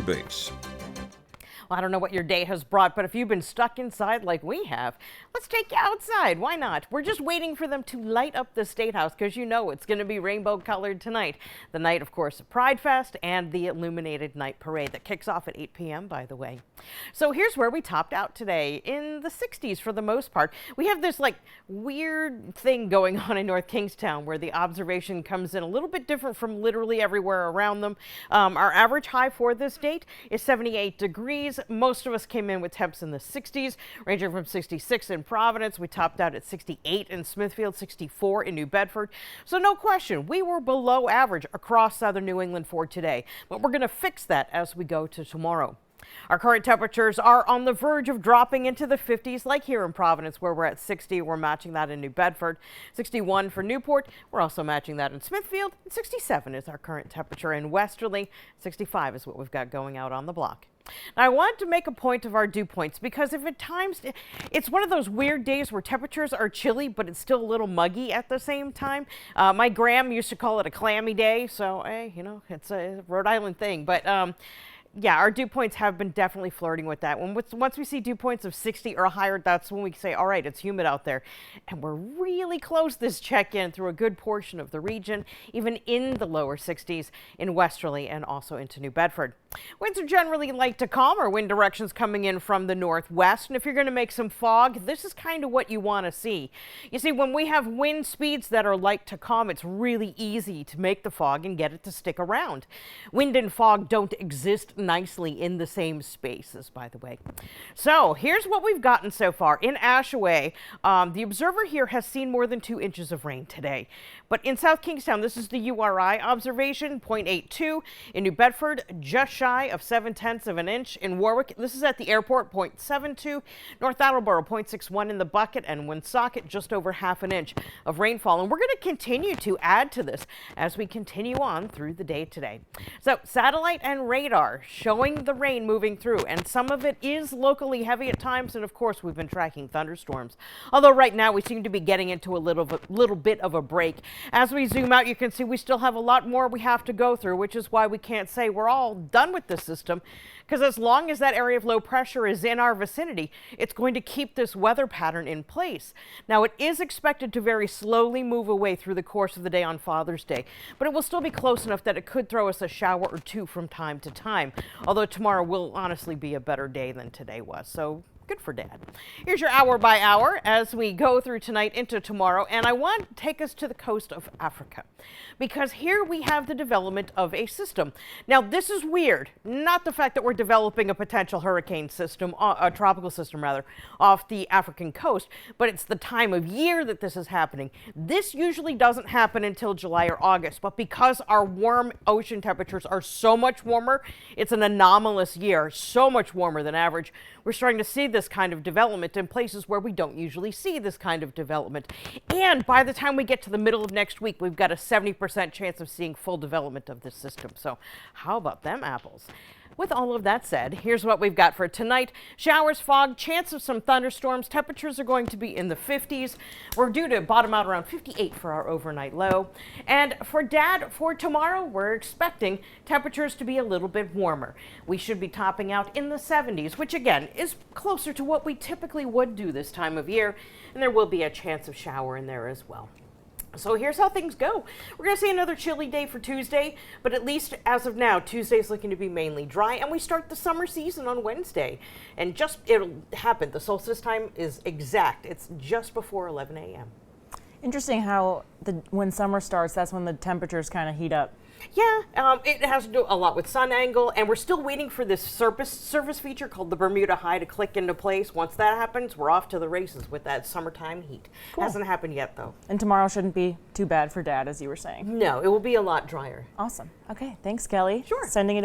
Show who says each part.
Speaker 1: Base.
Speaker 2: Well, I don't know what your day has brought, but if you've been stuck inside like we have, let's take you outside. Why not? We're just waiting for them to light up the State House because you know it's going to be rainbow colored tonight. The night, of course, of Pride Fest and the Illuminated Night Parade that kicks off at 8 p.m., by the way. So here's where we topped out today in the 60s for the most part. We have this like weird thing going on in North Kingstown where the observation comes in a little bit different from literally everywhere around them. Our average high for this date is 78 degrees. Most of us came in with temps in the 60s, ranging from 66 in Providence. We topped out at 68 in Smithfield, 64 in New Bedford. So no question, we were below average across southern New England for today. But we're going to fix that as we go to tomorrow. Our current temperatures are on the verge of dropping into the 50s, like here in Providence, where we're at 60. We're matching that in New Bedford. 61 for Newport. We're also matching that in Smithfield. And 67 is our current temperature in Westerly. 65 is what we've got going out on the block. Now, I wanted to make a point of our dew points because if at times it's one of those weird days where temperatures are chilly, but it's still a little muggy at the same time. My Graham used to call it a clammy day. So, hey, you know, it's a Rhode Island thing. But yeah, our dew points have been definitely flirting with that. Once we see dew points of 60 or higher, that's when we say, all right, it's humid out there. And we're really close this check-in through a good portion of the region, even in the lower 60s in Westerly and also into New Bedford. Winds are generally light to calmer wind directions coming in from the northwest. And if you're going to make some fog, this is kind of what you want to see. You see, when we have wind speeds that are light to calm, it's really easy to make the fog and get it to stick around. Wind and fog don't exist nicely in the same spaces, by the way. So here's what we've gotten so far. In Ashaway, the observer here has seen more than 2 inches of rain today. But in South Kingstown, this is the URI observation, 0.82. In New Bedford, just shy of 0.7 of an inch. In Warwick, this is at the airport, 0.72. North Attleboro, 0.61 in the bucket. And Woonsocket, just over half an inch of rainfall. And we're going to continue to add to this as we continue on through the day today. So satellite and radar showing the rain moving through, and some of it is locally heavy at times, and of course we've been tracking thunderstorms. Although right now we seem to be getting into a little bit of a break. As we zoom out, you can see we still have a lot more we have to go through, which is why we can't say we're all done with the system, because as long as that area of low pressure is in our vicinity, it's going to keep this weather pattern in place. Now, it is expected to very slowly move away through the course of the day on Father's Day, but it will still be close enough that it could throw us a shower or two from time to time. Although tomorrow will honestly be a better day than today was. So good for Dad. Here's your hour by hour as we go through tonight into tomorrow. And I want to take us to the coast of Africa because here we have the development of a system. Now, this is weird. Not the fact that we're developing a potential hurricane system, a tropical system rather, off the African coast, but it's the time of year that this is happening. This usually doesn't happen until July or August, but because our warm ocean temperatures are so much warmer, it's an anomalous year, so much warmer than average. We're starting to see this kind of development in places where we don't usually see this kind of development. And by the time we get to the middle of next week, we've got a 70% chance of seeing full development of this system. So how about them apples? With all of that said, here's what we've got for tonight. Showers, fog, chance of some thunderstorms. Temperatures are going to be in the 50s. We're due to bottom out around 58 for our overnight low. And for Dad, for tomorrow, we're expecting temperatures to be a little bit warmer. We should be topping out in the 70s, which again is closer to what we typically would do this time of year. And there will be a chance of shower in there as well. So here's how things go. We're going to see another chilly day for Tuesday, but at least as of now, Tuesday is looking to be mainly dry, and we start the summer season on Wednesday. And it'll happen. The solstice time is exact. It's just before 11 a.m.
Speaker 3: Interesting how when summer starts, that's when the temperatures kind of heat up.
Speaker 2: Yeah, it has to do a lot with sun angle, and we're still waiting for this surface feature called the Bermuda High to click into place. Once that happens, we're off to the races with that summertime heat.
Speaker 3: Cool.
Speaker 2: Hasn't happened yet, though.
Speaker 3: And tomorrow shouldn't be too bad for Dad, as you were saying.
Speaker 2: No, it will be a lot drier.
Speaker 3: Awesome. Okay, thanks, Kelly.
Speaker 2: Sure.
Speaker 3: Sending it over.